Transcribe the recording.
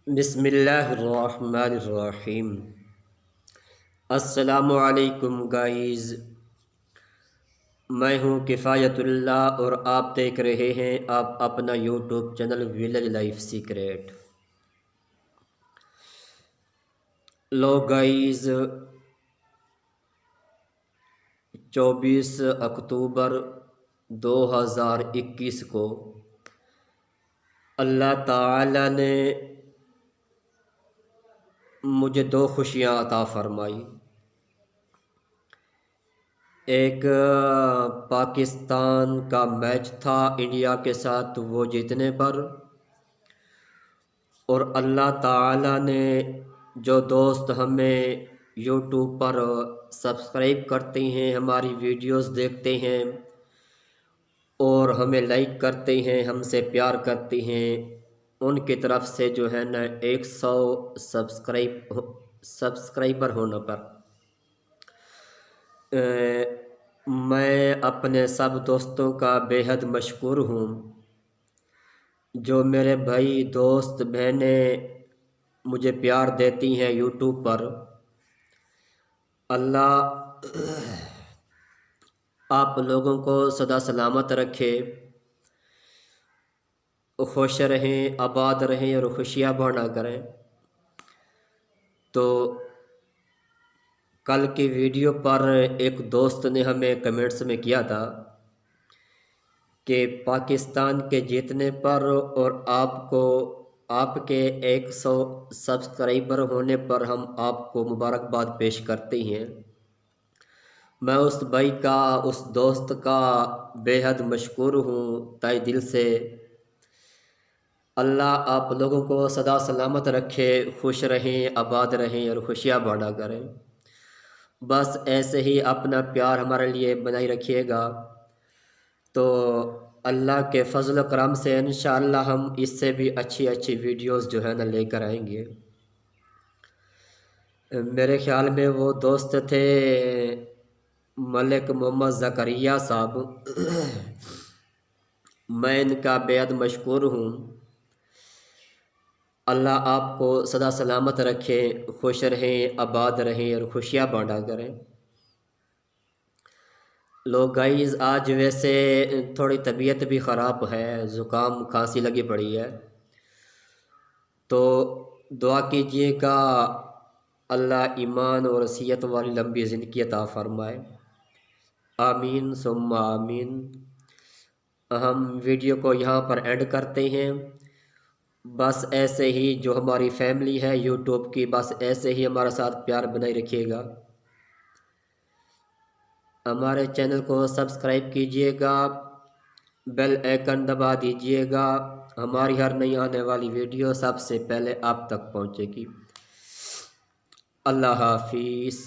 بسم اللہ الرحمن الرحیم۔ السلام علیکم گائز، میں ہوں کفایت اللہ اور آپ دیکھ رہے ہیں آپ اپنا YouTube channel village life secret. لو گائز، 24 اکتوبر 2021 کو اللہ تعالی نے مجھے 2 خوشیاں عطا فرمائی۔ ایک پاکستان کا میچ تھا انڈیا کے ساتھ، وہ جیتنے پر، اور اللہ تعالی نے جو دوست ہمیں یوٹیوب پر سبسکرائب کرتے ہیں، ہماری ویڈیوز دیکھتے ہیں اور ہمیں لائک کرتے ہیں، ہم سے پیار کرتے ہیں، ان کی طرف سے جو ہے نا 100 سبسکرائبر ہونے پر میں اپنے سب دوستوں کا بے حد مشکور ہوں۔ جو میرے بھائی دوست بہنیں مجھے پیار دیتی ہیں یوٹیوب پر، اللہ آپ لوگوں کو سدا سلامت رکھے، خوش رہیں، آباد رہیں اور خوشیاں بڑھا کریں۔ تو کل کی ویڈیو پر ایک دوست نے ہمیں کمنٹس میں کیا تھا کہ پاکستان کے جیتنے پر اور آپ کے 100 سبسکرائبر ہونے پر ہم آپ کو مبارکباد پیش کرتے ہیں۔ میں اس بھائی کا، اس دوست کا بے حد مشکور ہوں تہہ دل سے۔ اللہ آپ لوگوں کو سدا سلامت رکھے، خوش رہیں، آباد رہیں اور خوشیاں بڑھا کریں۔ بس ایسے ہی اپنا پیار ہمارے لیے بنائی رکھیے گا، تو اللہ کے فضل و کرم سے انشاءاللہ ہم اس سے بھی اچھی ویڈیوز جو ہے نا لے کر آئیں گے۔ میرے خیال میں وہ دوست تھے ملک محمد زکریا صاحب، میں ان کا بے حد مشکور ہوں۔ اللہ آپ کو سدا سلامت رکھے، خوش رہیں، آباد رہیں اور خوشیاں بانٹا کریں۔ لوگ گائز، آج ویسے تھوڑی طبیعت بھی خراب ہے، زکام کھانسی لگی پڑی ہے، تو دعا کیجئے گا اللہ ایمان اور صحت والی لمبی زندگی عطا فرمائے، آمین ثم آمین۔ ہم ویڈیو کو یہاں پر اینڈ کرتے ہیں۔ بس ایسے ہی جو ہماری فیملی ہے یوٹیوب کی، بس ایسے ہی ہمارے ساتھ پیار بنائی رکھیے گا۔ ہمارے چینل کو سبسکرائب کیجئے گا، بیل آئیکن دبا دیجئے گا، ہماری ہر نئی آنے والی ویڈیو سب سے پہلے آپ تک پہنچے گی۔ اللہ حافظ۔